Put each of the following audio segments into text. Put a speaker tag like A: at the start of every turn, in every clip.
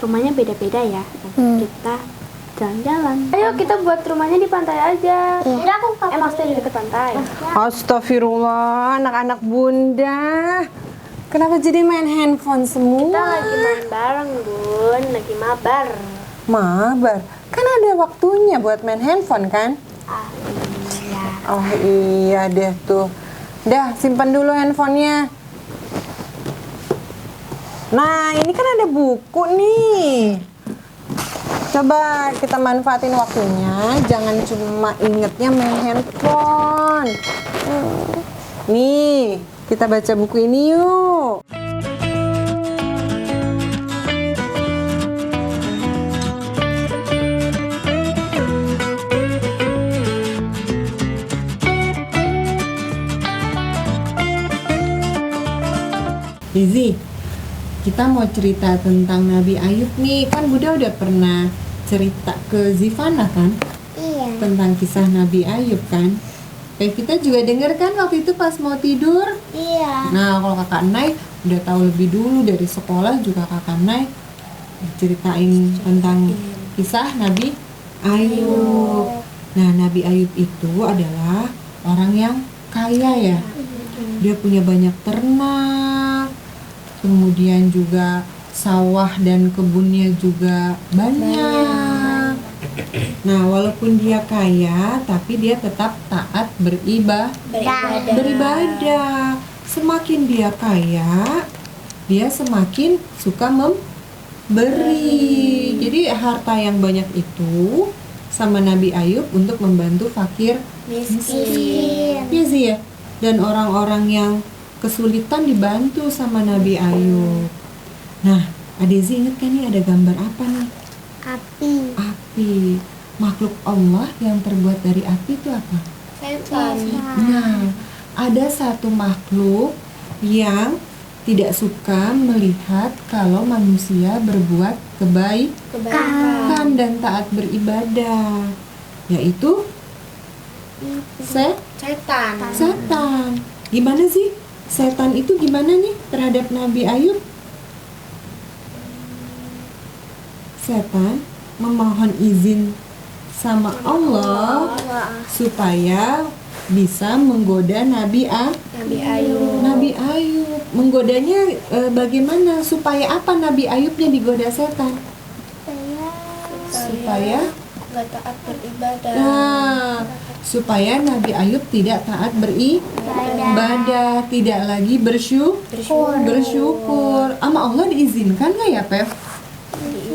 A: rumahnya beda-beda ya. Kita jalan-jalan. Ayo kita buat rumahnya di pantai aja.
B: Udah aku
A: Maksudnya di dekat pantai.
C: Astagfirullah, anak-anak bunda. Kenapa jadi main handphone semua?
A: Kita lagi main bareng, Bun. Lagi mabar.
C: Mabar? Kan ada waktunya buat main handphone kan?
A: Iya.
C: Oh iya deh tuh. Dah, simpan dulu handphonenya. Nah, ini kan ada buku nih. Coba kita manfaatin waktunya, jangan cuma ingetnya main handphone. Nih, kita baca buku ini yuk. Lizi, kita mau cerita tentang Nabi Ayub nih. Kan Bunda udah pernah cerita ke Zivana kan?
B: Iya.
C: Tentang kisah Nabi Ayub kan? Kita juga denger kan waktu itu pas mau tidur?
B: Iya.
C: Nah, kalau kakak Nay udah tahu lebih dulu dari sekolah juga kakak Nay ceritain tentang kisah Nabi Ayub. Nah, Nabi Ayub itu adalah orang yang kaya ya. Dia punya banyak ternak, kemudian juga sawah dan kebunnya juga banyak. Nah, walaupun dia kaya, tapi dia tetap taat beribadah. Semakin dia kaya, dia semakin suka memberi. Jadi harta yang banyak itu sama Nabi Ayub untuk membantu fakir miskin. Iya sih ya. Dan orang-orang yang kesulitan dibantu sama Nabi Ayub. Nah, Adezi inget kan nih ada gambar apa nih?
B: Api.
C: Api. Makhluk Allah yang terbuat dari api itu apa?
B: Setan.
C: Nah, ada satu makhluk yang tidak suka melihat kalau manusia berbuat kebaikan dan taat beribadah, yaitu
B: Setan.
C: setan. Gimana sih? Setan itu gimana nih terhadap Nabi Ayub? Setan memohon izin sama Allah supaya bisa menggoda Nabi
A: Ayub.
C: Nabi Ayub. Menggodanya bagaimana? Supaya apa Nabi Ayubnya digoda setan? Supaya
A: Nggak taat beribadah.
C: Nah, supaya Nabi Ayub tidak taat beribadah, tidak lagi bersyukur. Sama Allah diizinkan nggak ya, Pev?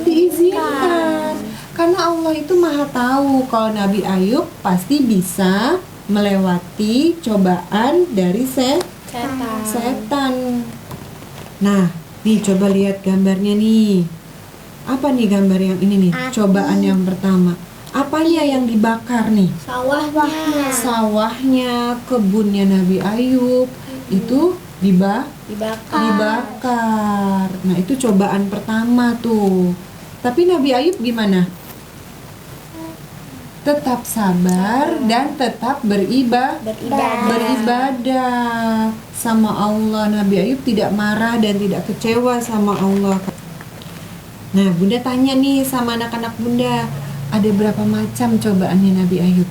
C: Diizinkan. Karena Allah itu maha tahu kalau Nabi Ayub pasti bisa melewati cobaan dari setan. Nah, nih coba lihat gambarnya nih. Apa nih gambar yang ini nih? Cobaan yang pertama. Apanya yang dibakar nih? Sawahnya, kebunnya Nabi Ayub itu dibakar. Nah, itu cobaan pertama tuh. Tapi Nabi Ayub gimana? Tetap sabar dan tetap beribadah sama Allah. Nabi Ayub tidak marah dan tidak kecewa sama Allah. Nah, Bunda tanya nih sama anak-anak Bunda, ada berapa macam cobaannya Nabi Ayub?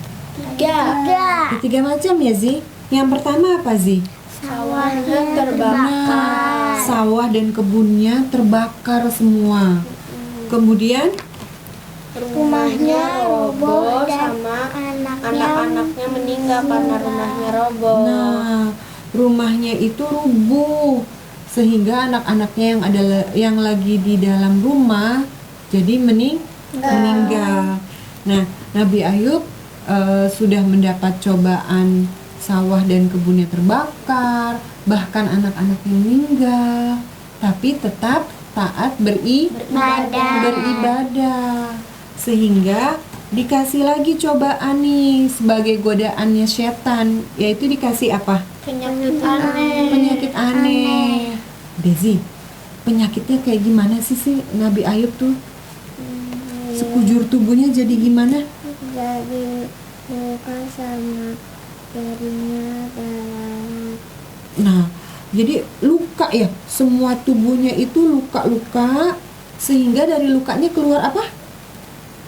B: 3.
C: 3 macam ya, Zi? Yang pertama apa, Zi?
A: Sawahnya terbakar.
C: Sawah dan kebunnya terbakar semua. Kemudian
B: Rumahnya roboh dan
A: sama anak-anaknya meninggal karena rumahnya roboh.
C: Nah, rumahnya itu rubuh sehingga anak-anaknya yang lagi di dalam rumah jadi meninggal. Nah, Nabi Ayub sudah mendapat cobaan sawah dan kebunnya terbakar, bahkan anak-anaknya meninggal, tapi tetap taat beribadah. Sehingga dikasih lagi cobaan nih sebagai godaannya setan, yaitu dikasih apa? Penyakit aneh. Dezi, penyakitnya kayak gimana sih Nabi Ayub tuh? Sekujur tubuhnya jadi gimana?
B: Jadi luka sama jarinya darah.
C: Nah, jadi luka ya, semua tubuhnya itu luka-luka sehingga dari lukanya keluar apa?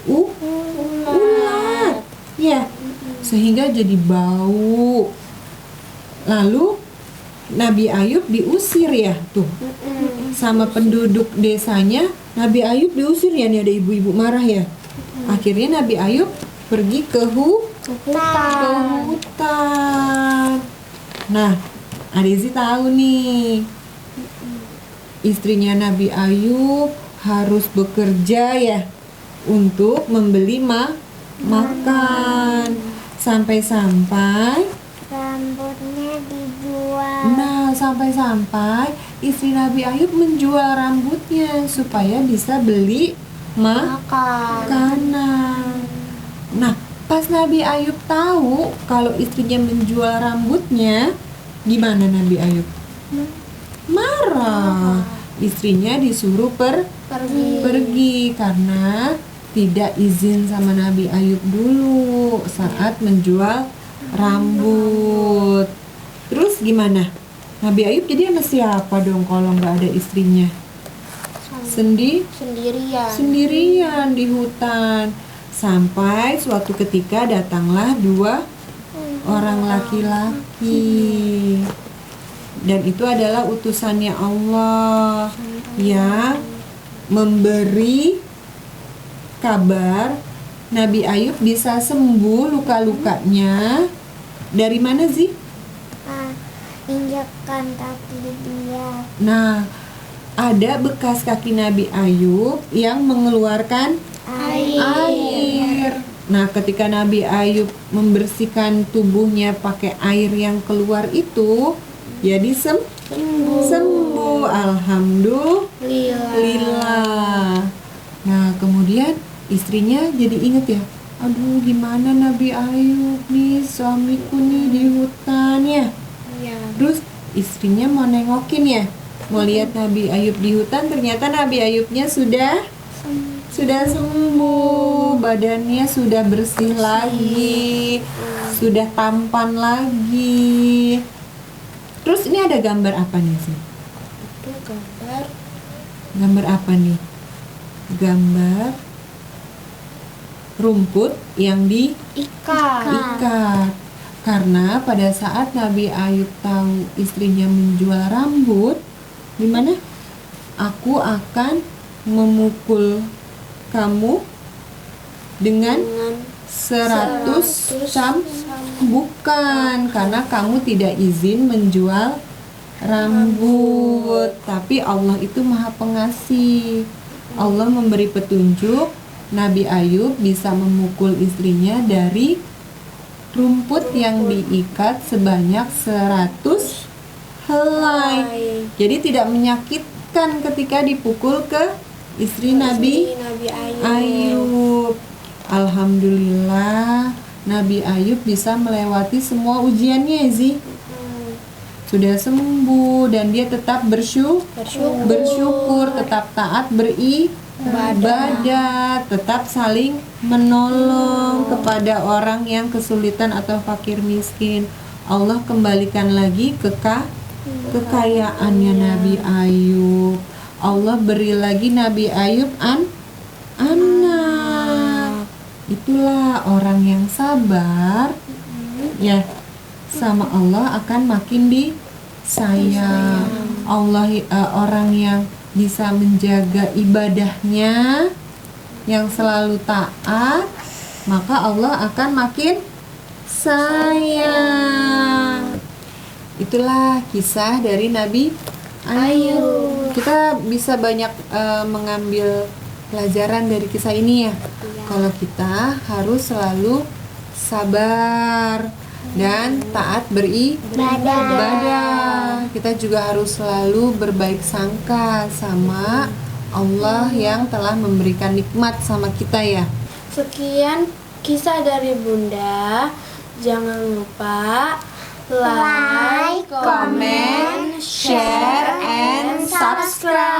C: Ulat. Ya, sehingga jadi bau. Lalu Nabi Ayub diusir ya tuh sama penduduk desanya. Nabi Ayub diusir ya, nih ada ibu-ibu marah ya. Akhirnya Nabi Ayub pergi ke hutan. Nah, Adezi tahu nih, istrinya Nabi Ayub harus bekerja ya untuk membeli makan. Sampai-sampai
B: Rambutnya dijual.
C: Nah, sampai-sampai istri Nabi Ayub menjual rambutnya supaya bisa beli makanan. Nah, pas Nabi Ayub tahu kalau istrinya menjual rambutnya, gimana Nabi Ayub? Marah. Istrinya disuruh pergi karena tidak izin sama Nabi Ayub dulu saat menjual rambut. Terus gimana? Nabi Ayub jadi sama siapa dong kalau nggak ada istrinya? Sendirian di hutan. Sampai suatu ketika datanglah 2 orang laki-laki. Dan itu adalah utusannya Allah yang memberi kabar Nabi Ayub bisa sembuh luka-lukanya. Dari mana sih?
B: Injakan kaki dia.
C: Nah, ada bekas kaki Nabi Ayub yang mengeluarkan air. Nah, ketika Nabi Ayub membersihkan tubuhnya pakai air yang keluar itu, jadi sembuh. Alhamdulillah. Nah, kemudian istrinya jadi inget ya, aduh gimana Nabi Ayub nih, suamiku nih di hutan ya. Terus istrinya mau nengokin ya, mau lihat Nabi Ayub di hutan. Ternyata Nabi Ayubnya sudah sembuh, badannya sudah bersih lagi, sudah tampan lagi. Terus ini ada gambar apa nih sih?
A: Itu
C: Gambar apa nih? Gambar rumput yang diikat. Karena pada saat Nabi Ayub tahu istrinya menjual rambut, gimana? Aku akan memukul kamu dengan 100 cambuk. Bukan, karena kamu tidak izin menjual rambut. Tapi Allah itu Maha Pengasih. Allah memberi petunjuk, Nabi Ayub bisa memukul istrinya dari rumput yang diikat sebanyak 100 helai. Jadi tidak menyakitkan ketika dipukul ke istri Nabi Ayub. Alhamdulillah, Nabi Ayub bisa melewati semua ujiannya, Zi. Sudah sembuh dan dia tetap bersyukur, tetap taat beribadah, tetap saling menolong kepada orang yang kesulitan atau fakir miskin. Allah kembalikan lagi kekayaannya Nabi Ayub. Allah beri lagi Nabi Ayub anak. Itulah orang yang sabar ya, sama Allah akan makin disayang. Allah orang yang bisa menjaga ibadahnya, yang selalu taat, maka Allah akan makin sayang. Itulah kisah dari Nabi Ayub. Kita bisa banyak mengambil pelajaran dari kisah ini ya. Kalau kita harus selalu sabar dan taat beribadah. Kita juga harus selalu berbaik sangka sama Allah yang telah memberikan nikmat sama kita ya.
A: Sekian kisah dari Bunda. Jangan lupa like, comment, share, and subscribe.